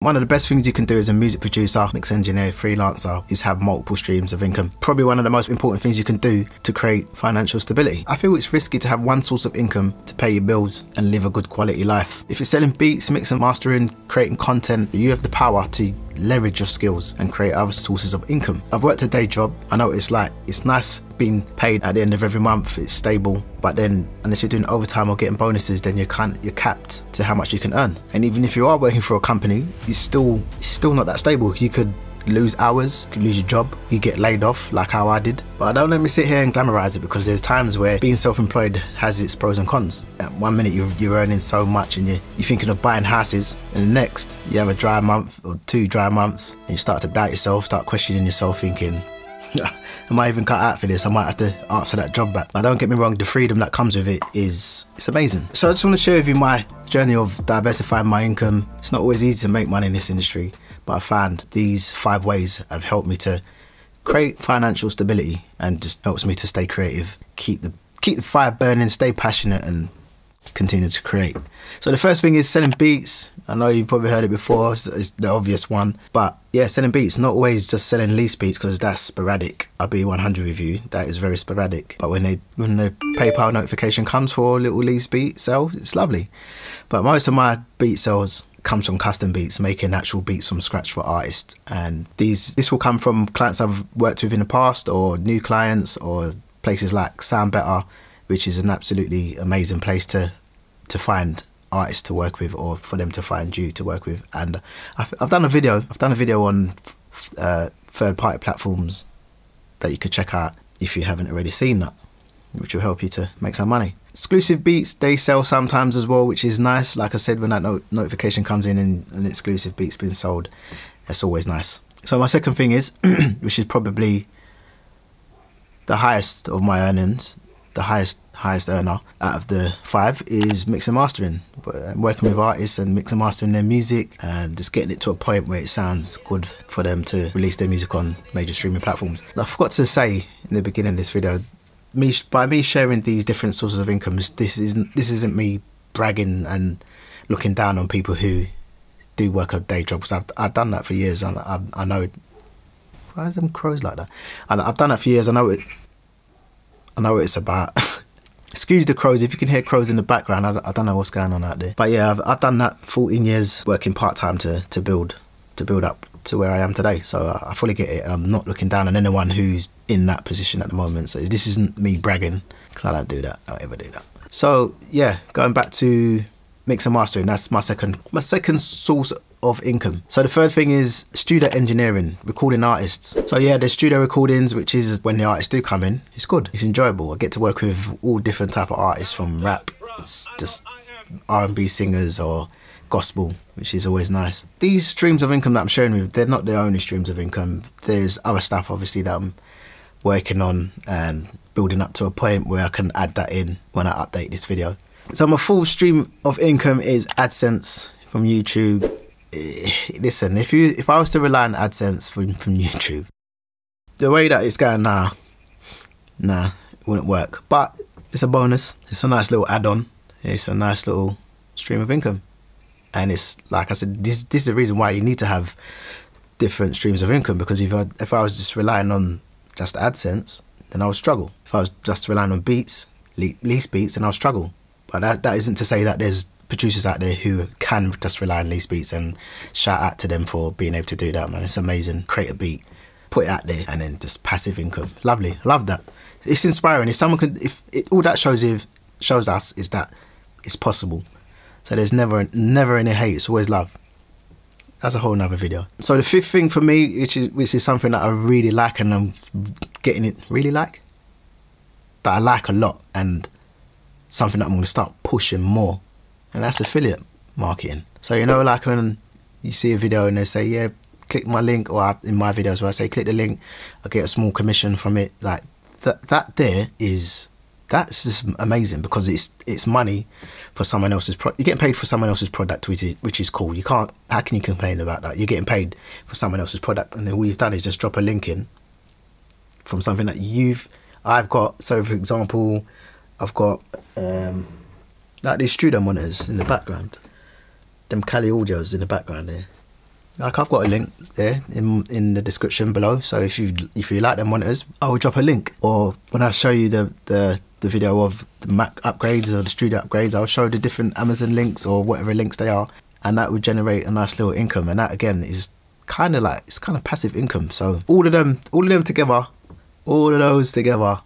One of the best things you can do as a music producer, mix engineer, freelancer is have multiple streams of income. Probably one of the most important things you can do to create financial stability. I feel it's risky to have one source of income to pay your bills and live a good quality life. If you're selling beats, mixing, mastering, creating content, you have the power to leverage your skills and create other sources of income. I've worked a day job. I know what it's like. It's nice being paid at the end of every month. It's stable, but then unless you're doing overtime or getting bonuses, then you're capped to how much you can earn. And even if you are working for a company, it's still not that stable. You could lose hours, you could lose your job, you get laid off like how I did. But don't let me sit here and glamorize it, because there's times where being self-employed has its pros and cons. At one minute you're earning so much and you're thinking of buying houses, and the next you have a dry month or 2 dry months and you start to doubt yourself, start questioning yourself, thinking, am I even cut out for this? I might have to answer that job back. But don't get me wrong, the freedom that comes with it's amazing. So I just want to share with you my journey of diversifying my income. It's not always easy to make money in this industry, but I found these 5 ways have helped me to create financial stability and just helps me to stay creative, keep the fire burning, stay passionate and continue to create. So the first thing is selling beats. I know you've probably heard it before, it's the obvious one, but yeah, selling beats, not always just selling lease beats, because that's sporadic. I'll be 100 with you, that is very sporadic. But when the PayPal notification comes for a little lease beat sale, it's lovely. But most of my beat sales comes from custom beats, making actual beats from scratch for artists. And this will come from clients I've worked with in the past, or new clients, or places like Sound Better, which is an absolutely amazing place to find artists to work with, or for them to find you to work with. And I've done a video on third-party platforms that you could check out if you haven't already seen that, which will help you to make some money. Exclusive beats, they sell sometimes as well, which is nice. Like I said, when that notification comes in and an exclusive beat's been sold, that's always nice. So my second thing is, which is probably the highest of my earnings, the highest earner out of the 5, is mix and mastering. Working with artists and mix and mastering their music and just getting it to a point where it sounds good for them to release their music on major streaming platforms. I forgot to say in the beginning of this video, by me sharing these different sources of income, this isn't me bragging and looking down on people who do work a day job, because I've done that for years, and I know. Why is them crows like that? I've done that for years. I know what it's about. Excuse the crows, if you can hear crows in the background, I don't know what's going on out there. But yeah, I've done that 14 years working part-time to build up to where I am today. So I fully get it, and I'm not looking down on anyone who's in that position at the moment. So this isn't me bragging, because I don't do that, I don't ever do that. So yeah, going back to mix and mastering, that's my second source of income. So the third thing is studio engineering, recording artists. So yeah, there's studio recordings, which is when the artists do come in, it's good, it's enjoyable. I get to work with all different type of artists, from rap, just R&B singers, or gospel, which is always nice. These streams of income that I'm sharing with, they're not the only streams of income. There's other stuff obviously that I'm working on and building up to a point where I can add that in when I update this video. So my full stream of income is AdSense from YouTube. Listen, if I was to rely on AdSense from YouTube, the way that it's going now, nah, it wouldn't work. But it's a bonus, it's a nice little add-on, it's a nice little stream of income. And it's, like I said, this is the reason why you need to have different streams of income, because if I was just relying on just AdSense, then I would struggle. If I was just relying on beats, lease beats, then I would struggle. But that isn't to say that there's producers out there who can just rely on lease beats, and shout out to them for being able to do that, man. It's amazing. Create a beat, put it out there, and then just passive income. Lovely, I love that. It's inspiring. If someone could, all that shows us is that it's possible. So there's never any hate, it's always love. That's a whole nother video. So the fifth thing for me, which is something that I really like, and I'm getting it really like, that I like a lot, and something that I'm going to start pushing more, and that's affiliate marketing. So you know, like when you see a video and they say, yeah, click my link, or in my videos where I say click the link, I get a small commission from it. Like that's just amazing, because it's money for someone else's you're getting paid for someone else's product, which is cool. How can you complain about that? You're getting paid for someone else's product, and then all you've done is just drop a link in from something that I've got. So for example, I've got like these studio monitors in the background, them Cali Audios in the background there. Like I've got a link there in the description below. So if you like them monitors, I will drop a link. Or when I show you the video of the Mac upgrades or the studio upgrades, I'll show the different Amazon links or whatever links they are, and that would generate a nice little income. And that again is kind of like, it's kind of passive income. So all of them together, all of those together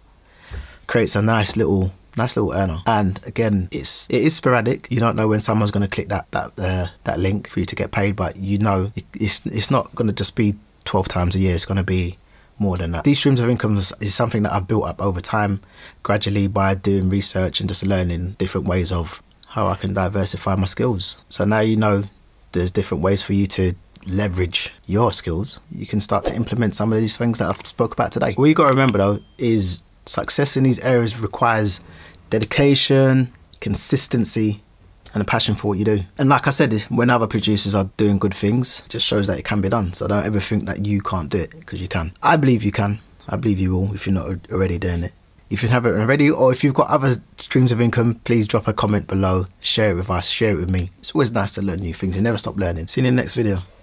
creates a nice little earner. And again, it is sporadic. You don't know when someone's going to click that link for you to get paid, but you know it's not going to just be 12 times a year. It's going to be more than that. These streams of income is something that I've built up over time, gradually, by doing research and just learning different ways of how I can diversify my skills. So now you know there's different ways for you to leverage your skills. You can start to implement some of these things that I've spoke about today. What you got to remember though is success in these areas requires dedication, consistency, and a passion for what you do. And like I said, when other producers are doing good things, it just shows that it can be done. So don't ever think that you can't do it, because you can. I believe you can. I believe you will if you're not already doing it. If you haven't already, or if you've got other streams of income, please drop a comment below, share it with us, share it with me. It's always nice to learn new things. You never stop learning. See you in the next video.